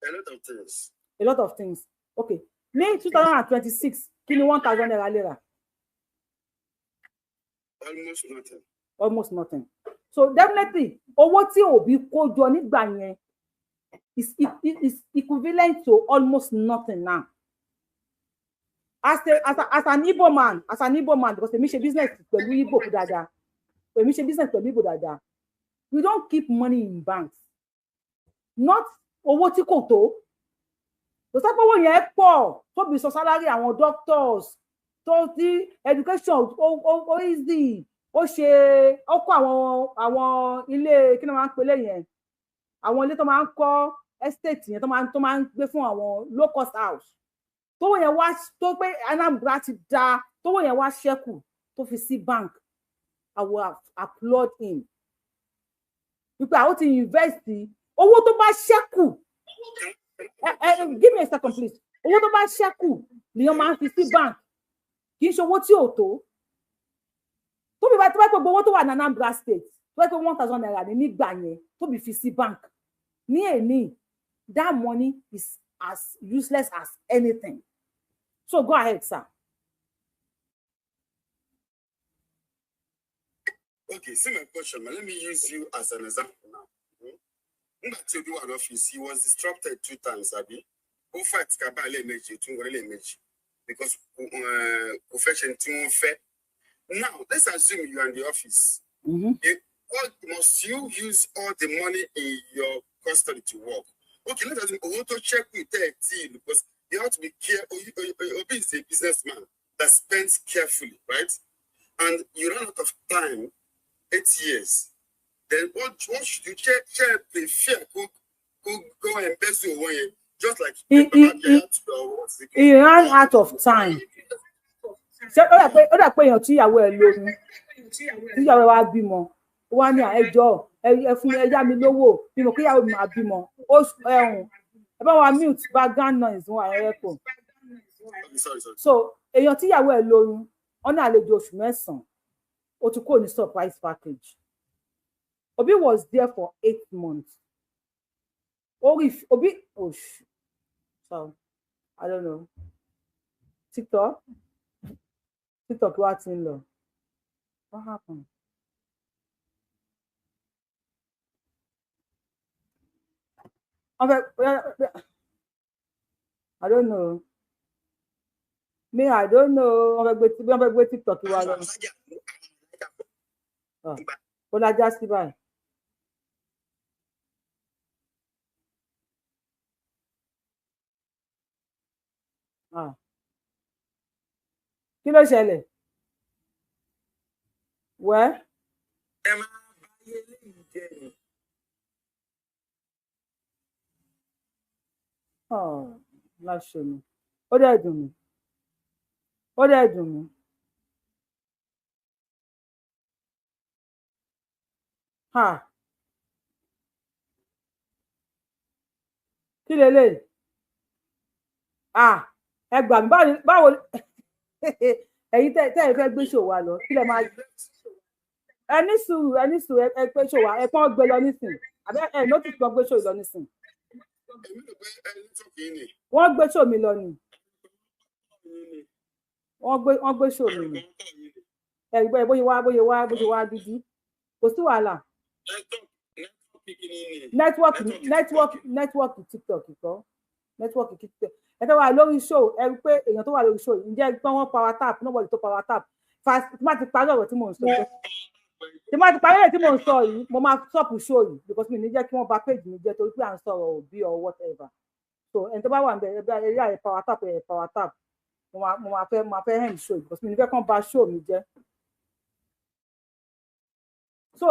A lot of things. A lot of things. Okay. Ní 2026, kí ni 1,000 naira lè rà? Almost nothing. Almost nothing. So definitely, owó tí Obi kó jọ nígbà yẹn is equivalent to almost nothing now. As an Igbo man, because èmi ṣe business pẹ̀lú Igbo dáadáa. Èmi ṣe business pẹ̀lú Igbo dáadáa. We don't keep money in banks. Not owó tí kò tó. Tó sọ pé owó yẹn pọ̀ tó bí sọ salary àwọn doctors, tó ti education ó easy, ó ṣe ó kọ́ àwọn ilé kí ni wọ́n máa ń pè lẹ́yìn, àwọn ilé tó máa ń kọ́ estate yẹn tó máa ń gbé fún àwọn low cost house. Tó yẹn wá tó pé Anambra ti dá, tó yẹn wá ṣẹ́kù tó fi sí bank. I will applaud him. Wípé àwọn ti invest owó tó bá ṣẹ́kù. Give me a second please. Owó tó bá ṣẹ́kù ni wọ́n máa ń fi sí bank. Kì í ṣe owó tí ò tó. Tó bí bá gbogbo owó tó wà ní Anambra state, tó bá pé 1,000 naira ní nígbà yẹn tó bí fi sí bank. Ní èní that money is as useless as anything. So go ahead, sir. Okay, see my question. Let me use you as an example now. In that you do an office, he was disrupted 2 times, Abi. Who fights Kabale Meji, Tungorele Meji? Because profession fair. Now, let's assume you are in the office. Must you use all the money in your custody to work? Okay, let us auto check with their team because you have to be careful. Obi is a businessman that spends carefully, right? And you run out of time, 8 years. Then what should you prefer? Go and best your way, just like he ran out of time. So ó dà pé èèyàn tíyàwó ẹ̀ lóyún tíyàwó ẹ̀ wá bímọ wá ní ẹjọ́ ẹ fún ẹyá mi lówó bí mo kíyàwó mi máa bímọ ó ẹ bá wa mute background noise wọn àyẹ̀wò so èèyàn tíyàwó ẹ̀ lóyún ọ̀nà àlejò oṣù 9 ó ti kó ní surprise package. Obi was there for 8 months. Obi, so I don't know. TikTok what's in law? What happened? I don't know. I don't know. I'm going to TikTok. But I just buy. Kí ló ṣẹlẹ̀? Wẹ́. Ẹ máa bá yé léyìí jẹ́ ni. Láṣẹ mi. Ó dẹ̀ dùn mí. Ó dẹ̀ dùn mí. Kí leléyìí? Ẹ gbà mí báwo ẹ̀yin tẹ́ ẹ fẹ́ gbé ṣòwò lọ kí lẹ máa ẹ ní sùúrù ẹ pé ṣòwò ẹ pọ́n gbé lọ nísìn àbẹ ẹ notice pọ́n gbé ṣòwò lọ nísìn. Wọ́n gbé ṣòwò mi lọ ni wọ́n gbé ṣòwò mi ni ẹ gbọ́ bóyá wá dídí kò sí wàhálà. Nẹ́tíwọ́ọ̀kì TikTok kọ́ nẹ́tíwọ́ọ̀kì TikTok ẹ fẹ́ wà lórí show ẹ rí pé èèyàn tó wà lórí show ǹjẹ́ ẹ gbọ́n wọn power tap nobody tó power tap fast tí má ti parí ọ̀rọ̀ tí mò ń sọ yìí mo máa stop show yìí because mi ní jẹ́ kí wọ́n bà page mi jẹ́ torí pé à ń sọ̀rọ̀ òbí or whatever so ẹni tó bá wà níbẹ̀ ẹ yá ẹ power tap mo máa fẹ́ end show because mi ní fẹ́ kàn bà show mi jẹ́. So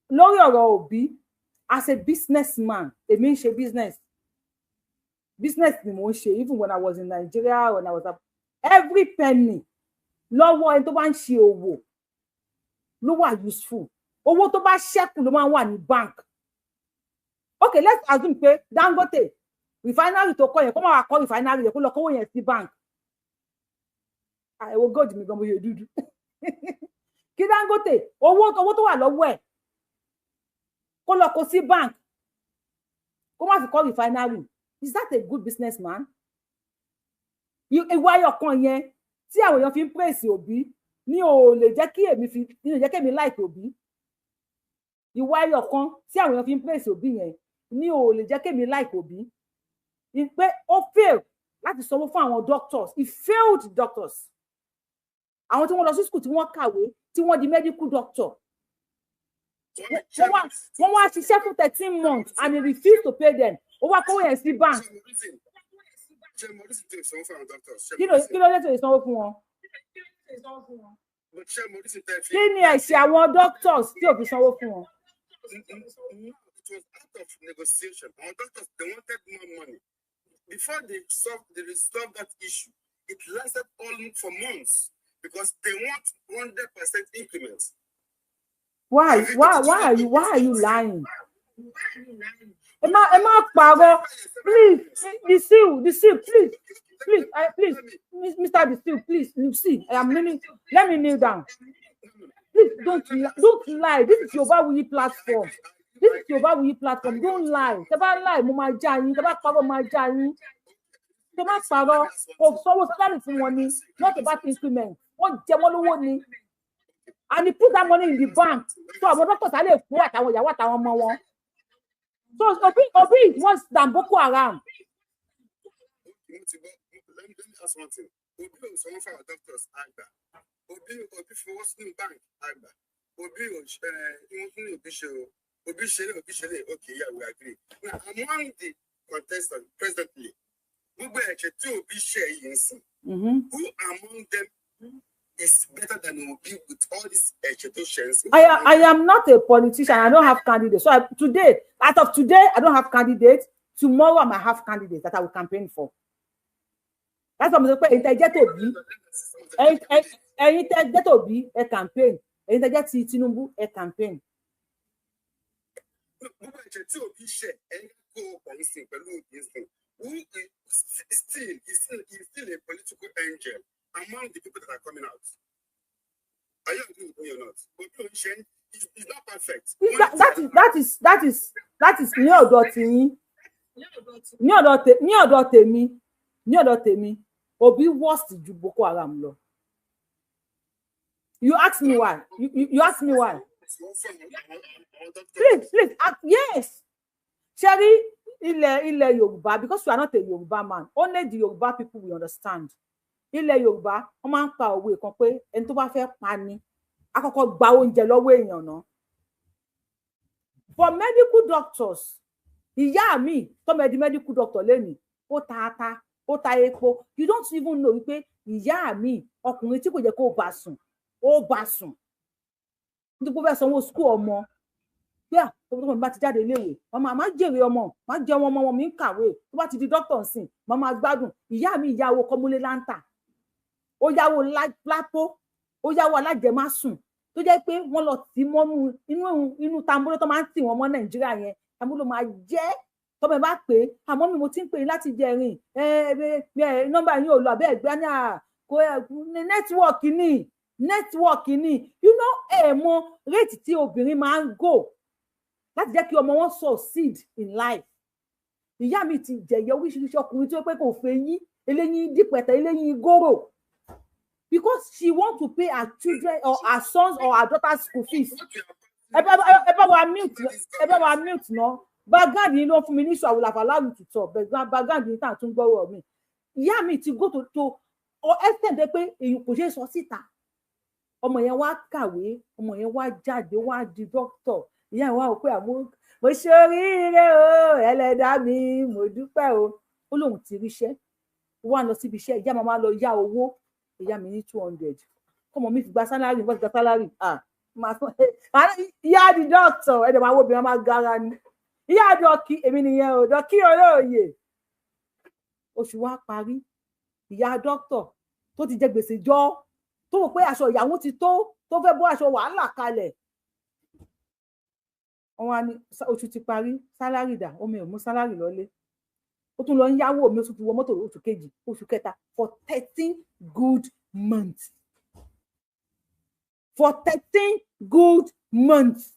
lórí ọ̀rọ̀ òbí as a businessman èmi ń ṣe business ni mo ń ṣe even when I was in Nigeria when I was every penny lọ́wọ́ ẹni tó bá ń ṣe òwò ló wà useful owó tó bá ṣẹ́kù ló máa ń wà ní bank. Okay, let's assume pé Dangote refinery tó kọ́ yẹn kó máa wà kọ́ refinery yẹn kó lọ kówó yẹn sí bank. Ẹ̀wọ̀ gold mi gan mo yẹ dúdú kí Dangote owó tó wà lọ́wọ́ ẹ̀ kó lọ kó sí bank kó má fi kọ́ refinery. Is that a good businessman? Ìwà ọkàn yẹn tí àwọn èèyàn fi ń praise Obi ní ò lè jẹ́ kí èmi like Obi. Ìwà ọkàn tí àwọn èèyàn fi ń praise Obi yẹn ní ò lè jẹ́ kí èmi like Obi. Pé ó fail láti sanwó fún àwọn doctors. He failed doctors. Àwọn tí wọ́n lọ sí school tí wọ́n kàwé tí wọ́n di medical doctor. Wọ́n wá ṣiṣẹ́ fún 13 months and he refused to pay them. Ó wá kówó yẹn sí bank. Kí ló dé tó ìsanwó fún wọn? Kí ni ẹ̀ṣẹ̀ àwọn doctors tí ò fi sanwó fún wọn? It was out of negotiation. Our doctors, they wanted more money. Before they resolved that issue, it lasted almost for months because they want 100% increments. Why are you lying? Emma Paro, please, the seal, please, Mr. The seal, please, you see, I am kneeling. Let me kneel down. Please don't lie. This is Yoruba platform. This is Yorubawuyi platform. Don't lie. Tẹ́ bá lie, mo máa já yín. Tẹ́ bá parọ́, mo máa já yín. Tẹ́ bá parọ́, kò sanwó salary fún wọn ni, not about increment. Wọ́n jẹ wọ́n lówó ni. And he put that money in the bank. So àwọn doctors á lè fún àtàwọn ìyàwó àtàwọn ọmọ wọn. So Obi is worse than Boko Haram. Let me ask one thing. Obi ò sanwó fún àwọn doctors àgbà. Obi fowó sínú bank àgbà. Obi ò ìwọ̀n fún Obi ṣe o. Obi ṣe okay, yeah, we agree. Now, among the contestants presently, gbogbo ẹ̀jẹ̀ tí Obi ṣe yìí ń sìn, who among them is better than Obi with all this ẹ̀jẹ̀ tó ṣe ń sìn? I am not a politician. I don't have candidates. So today, out of today, I don't have candidates. Tomorrow, I might have candidates that I will campaign for. That's what I'm saying. Interject Obi, a campaign. Interject Tinubu, a campaign. Gbogbo ẹ̀jẹ̀ tí Obi ṣe ẹni kó ọ̀hún sí pẹ̀lú Obi sìn, who is still a political angel among the people that are coming out. Are you agree with me or not? Obi Onishen is not perfect. That is ní ọ̀dọ̀ tiyín. Ní ọ̀dọ̀ tèmi. Obi worst ju Boko Haram lọ. You ask me why. You ask me why. Please, yes. Sherry, ilẹ̀ Yorùbá, because you are not a Yoruba man, only the Yoruba people will understand. Ilẹ̀ Yorùbá, wọ́n máa ń pa òwe kan pé ẹni tó bá fẹ́ pa ni, àkọ́kọ́ gba oúnjẹ lọ́wọ́ èèyàn náà. For medical doctors, ìyá mi tó di medical doctor lẹ́nu, ó ta ata, ó ta epo. You don't even know wípé ìyá mi ọkùnrin tí kò jẹ́ kó bá sùn, ó bá sùn. Nítorí pé ó fẹ́ sanwó school ọmọ. Yeah, tó bá ti jáde iléèwé, màmá má jèrè ọmọ, má jẹun ọmọ mi ń kàwé. Tó bá ti di doctor nsìn, màmá gbádùn. Ìyá mi ìyàwó kọ́múlé láńtà. Ó yáwó lápò, ó yáwó alájẹmásùn. Tó jẹ́ pé wọ́n lọ tì mọ́nú inú tambolo tó máa ń tì wọ́n mọ́ Nàìjíríà yẹn. Tambolo máa jẹ́ tó bẹ bá pé àmọ́ mi mo ti ń pè láti jẹrin. Nọ́mbà yín ò lọ abẹ́ ẹ̀gbẹ́ ní network ni. You know mo rate tí obìnrin máa ń go láti jẹ́ kí ọmọ wọn succeed in life. Ìyá mi ti jẹ̀yẹ oríṣiríṣi ọkùnrin tí ó pé kò fẹ́ yín, eléyín dípẹ̀tẹ̀, eléyín gòrò. Because she want to pay her children or her sons or her daughter's school fees. Ẹ bá wa mute no. Background yìí ló fún mi ní issue, I will have allowed you to talk. Background yìí tàn tún gbọ́rọ̀ mi. Ìyá mi ti go to or extend pé èyí kò ṣe sọ síta. Ọmọ yẹn wá kàwé, ọmọ yẹn wá jáde, wá di doctor. Ìyá wa ò pé mo ṣe oríire o, ẹlẹ́dàá mi, mo dúpẹ́ o. Ó lóun ti ríṣẹ́. Wá lọ síbi iṣẹ́, ìyá màmá lọ yá owó. Ìyá mi ní 200. Ọmọ mi fi gba salary, wọ́n ti gba salary. Ìyá di doctor, ẹ̀dẹ̀ máa wo obìnrin máa gara ni. Ìyá dọ́kì, èmi nìyẹn o, dọ́kì olóòye. Oṣù wa parí. Ìyá doctor tó ti jẹ gbèsè jọ, tó wò pé aṣọ ìyàwó ti tó fẹ́ bọ́ aṣọ wàhálà kalẹ̀. Wọ́n wá ní oṣù ti parí, salary dà, omi ò mú salary lọlé. Ó tún lọ ń yáwó mi, oṣù ti wọ mọ́tò oṣù kejì, oṣù kẹta for 13 good months. For 13 good months.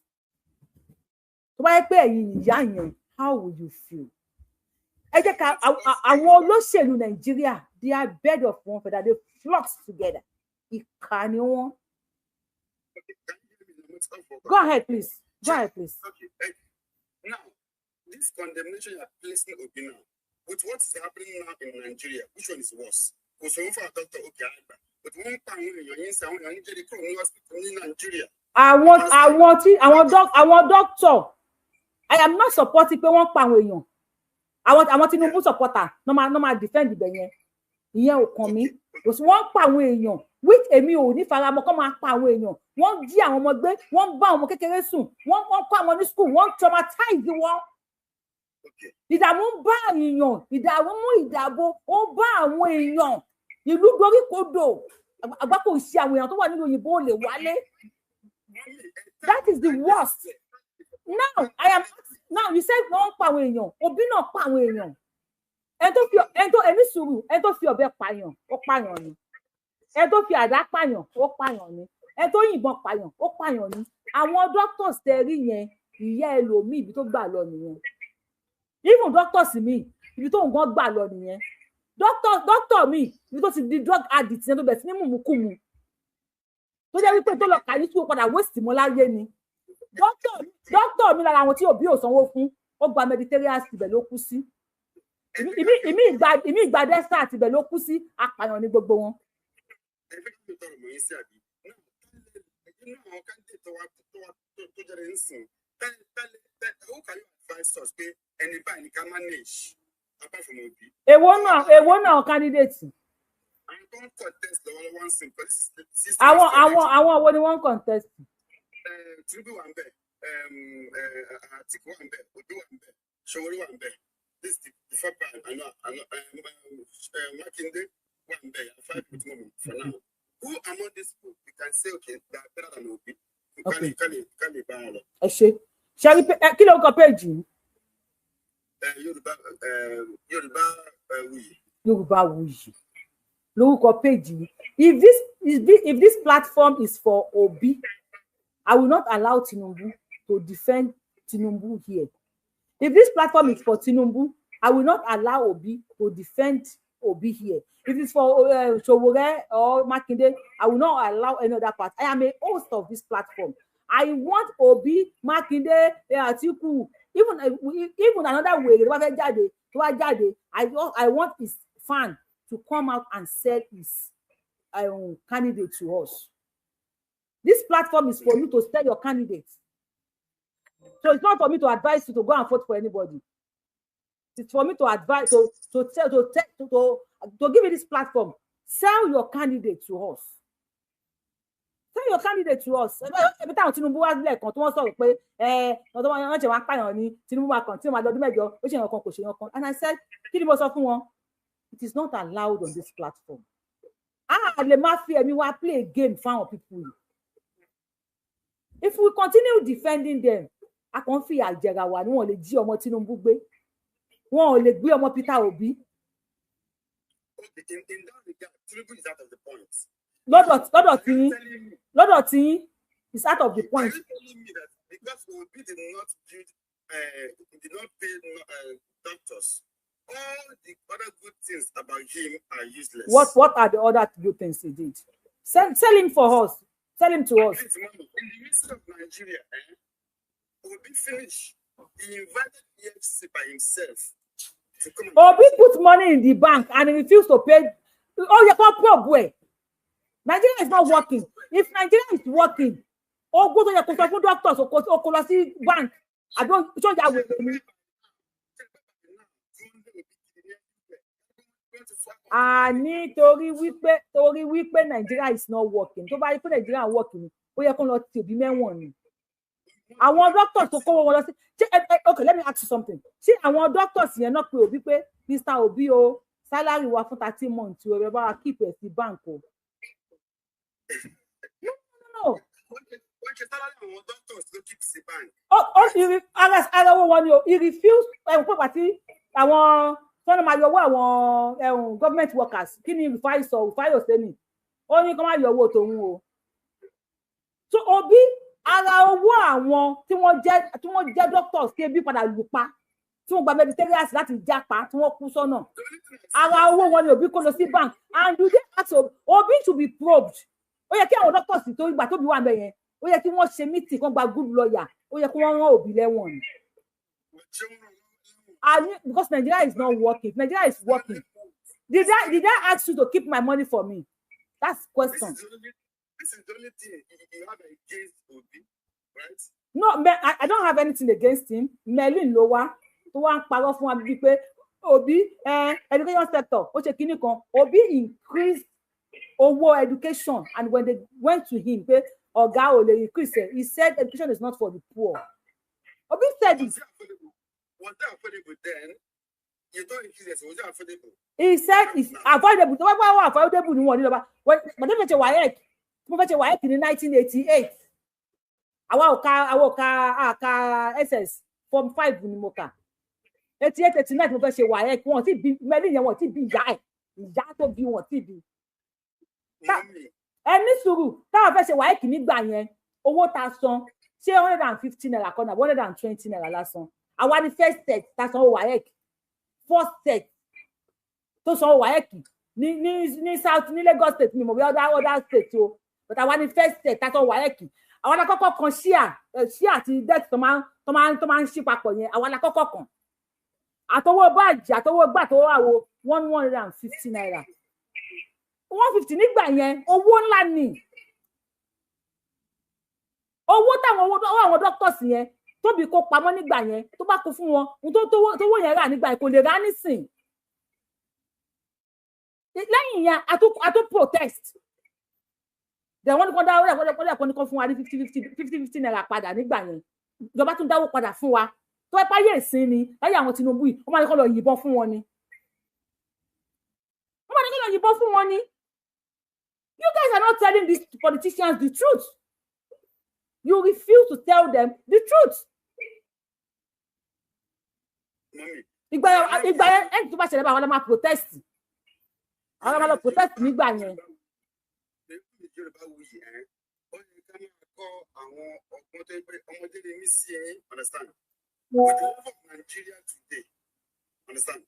Tó bá yẹ pé ẹ̀yin ìyá yẹn, how will you feel? Ẹ jẹ́ ká àwọn olóṣèlú Nàìjíríà, they are bed of one feather, they flock together. Ìkà ni wọ́n. Go ahead, please. Okay. Now, this condemnation you are placing Obi now, with what is happening now in Nigeria, which one is worse? Because one for a doctor, okay, but one time you're in someone you need to come in Nigeria. Àwọn doctor. I am not supporting pé wọ́n pa àwọn èèyàn. Àwọn Tinubu supporter no ma defend ibẹ̀ yẹn. Ìyẹn ò kàn mí. Wọ́n pa àwọn èèyàn which èmi ò ní faramọ́ kó máa pa àwọn èèyàn. Wọ́n jí àwọn ọmọ gbé, wọ́n bá àwọn ọmọ kékeré sùn, wọ́n kọ́ àwọn ní school, wọ́n traumatize wọn. Ìdààmú ń bá èèyàn, ìdààbò ó bá àwọn èèyàn. Ìlú doríkodò. Àgbákò ṣe àwọn èèyàn tó wà nínú òyìnbó lè wálé. That is the worst. Now you said wọ́n pa àwọn èèyàn, Obi náà pa àwọn èèyàn. Ẹni sùúrù, ẹni tó fi ọ̀bẹ pààyàn, ó pààyàn ni. Ẹni tó fi àdá pààyàn, ó pààyàn ni. Ẹni tó yìnbọn pààyàn, ó pààyàn ni. Àwọn doctors tẹ rí yẹn, ìyá ẹlòmíì ibi tó gbà lọ nìyẹn. Even doctors mi ibi tó nǹkan gbà lọ nìyẹn. Doctor mi ibi tó ti di drug addict yẹn tó bẹ̀ sí ní mùmùkùmù tó jẹ́ wípé tó lọ kà ní sùúrù padà waste mọ́ láyé ni. Doctor mi lára àwọn tí òbí ò sanwó fún ó gba Mediterranean ibẹ̀ ló kú sí. Ìmí ìgbà desert ibẹ̀ ló kú sí, apààyàn ní gbogbo wọn. Èwo náà candidate. Àwọn wo ni wọ́n contest? Tinubu wà ń bẹ̀, Atiku wà ń bẹ̀, Obi wà ń bẹ̀, Sowore wà ń bẹ̀. This is the first part. I know. Makinde wà ń bẹ̀. I fight with mom for now. Who among these people you can say okay they are better than Obi? Can be better. Ẹ ṣé. Ṣé kí ló kọ page yìí? Yorùbá-Wuyi. Lórúkọ page yìí. If this platform is for Obi, I will not allow Tinubu to defend Tinubu here. If this platform is for Tinubu, I will not allow Obi to defend Obi here. If it's for Sowore or Makinde, I will not allow any other part. I am a host of this platform. I want Obi, Makinde, Atiku, even another way. I want his fan to come out and sell his candidate to us. This platform is for you to sell your candidates. So it's not for me to advise you to go and vote for anybody. It's for me to advise to give you this platform. Sell your candidate to us. Sell your candidate to us. Every time Tinubu was like, and I said, it is not allowed on this platform. The mafia, we will play a game for people. If we continue defending them, I can't feel àjẹrà wa ni wọ́n lè jí ọmọ Tinubu gbé. Wọ́n ò lè gbé ọmọ Peter Obi. In that regard, Tinubu is out of the point. Lọ́dọ̀ tí is out of the point. Are you telling me that because Obi did not pay doctors, all the other good things about him are useless? What are the other good things he did? Sell him for us. Sell him to us. In the midst of Nigeria, Obi finished. He invited EFCC by himself to come. Obi put money in the bank and he refused to pay. Oh, you can't pay boy. Nigeria is not working. If Nigeria is working, go to your consultant doctors or Kolasi bank. I don't show that way. Torí wípé Nigeria is not working. Tó bá rí pé Nigeria is working, ó yẹ kó lọ ti òbí mẹ́wọ̀n ni. Àwọn doctors tó kó wọn lọ sí. Okay, let me ask you something. See, àwọn doctors yẹn náà pé Obi pé Mr. Obi o salary wa fún 30 months o ẹ bá keep ẹ sí bank o. No. He refused. Àwọn tọ́nà máa yọwọ́ àwọn government workers kí ni Rufai sẹ́ni ó ní kó máa yọwọ́ tòun o. So Obi ara owó àwọn tí wọ́n jẹ́ doctors kí ebi padà lù pa tí wọ́n gba Mediterranean láti jápa tí wọ́n kú sọ́nà ara owó wọn ni Obi kó lọ sí bank and do they ask Obi to be probed. Ó yẹ kí àwọn doctors tó ìgbà tóbi wà ńbẹ̀ yẹn ó yẹ kí wọ́n ṣe meeting kan gba good lawyer ó yẹ kí wọ́n rán Obi lẹ́wọ̀n ni. Because Nigeria is not working. Nigeria is working. Did I ask you to keep my money for me? That's the question. This is the only thing you have against Obi, right? No, I don't have anything against him. Merlin Lowa, tó wá ń parọ́ fún wa bí pé Obi, education sector, ó ṣe kíní kan. Obi increased owó education, and when they went to him, pé ọ̀gá ò lè increase it, he said education is not for the poor. Obi said it. Was that affordable then? You don't increase it. Was that affordable? He said it's affordable. So why affordable ni wọ́n ní lọ́ba? But they fetch WAEC. Mo fetch WAEC in 1988. Àwa ò ka SS form 5 ni mo kà. 88, 89 mo fẹ́ ṣe WAEC. Wọ́n ti bí mẹ́rin yẹn wọ́n ti bí ìyá ẹ̀. Ìyá tó bí wọ́n ti bí. Ní sùúrù táwọn fẹ́ ṣe WAEC nígbà yẹn owó ta san ṣé 150 naira kan náà 120 naira lásán àwa ni first set tá sanwó WAEC first set tó sanwó WAEC ní south ní Lagos state ni mo bí other state o but àwa ni first set tá sanwó WAEC àwa la kọ́kọ́ kan ṣíà àti debt tó máa ń ṣí papọ̀ yẹn àwa la kọ́kọ́ kan àtọwọ́ báàjì àtọwọ́ gbà tó wà wo 150 naira 150 nígbà yẹn owó ńlá ni owó táwọn àwọn doctors yẹn tóbi kó pamọ́ nígbà yẹn tó bá kó fún wọn tówó yẹn rà nígbà yẹn kò lè rà nísìn lẹ́yìn yẹn a tó protest dẹ̀ wọ́n ní kó dáwọ́ ẹ̀kọ́ ní kó fún wa ní 50 naira padà nígbà yẹn ìjọba tún dáwó padà fún wa tó ẹ páyé ìsìn ni láyé àwọn Tinubu yìí wọ́n máa ní kó lọ yìnbọn fún wọn ni you guys are not telling these politicians the truth. You refuse to tell them the truth. Ìgbà yẹn ẹni tó bá ṣẹlẹ̀ bá àwọn ọmọ protest. Àwọn ọmọ protest nígbà yẹn. Understand? With the love of Nigeria today, understand?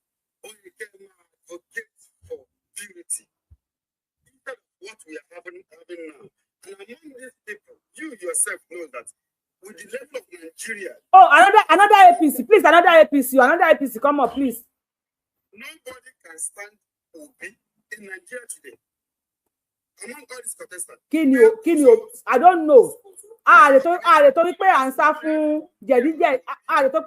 Only can advocate for purity. Instead of what we are having now. And among these people, you yourself know that with the level of Nigeria. Oh, another APC, please, another APC, come on, please. Nobody can stand Obi in Nigeria today. Among all these contestants. Kini, I don't know. Ààrẹ tó ní pé à ń sá fún jẹ̀díjẹ̀, ààrẹ tó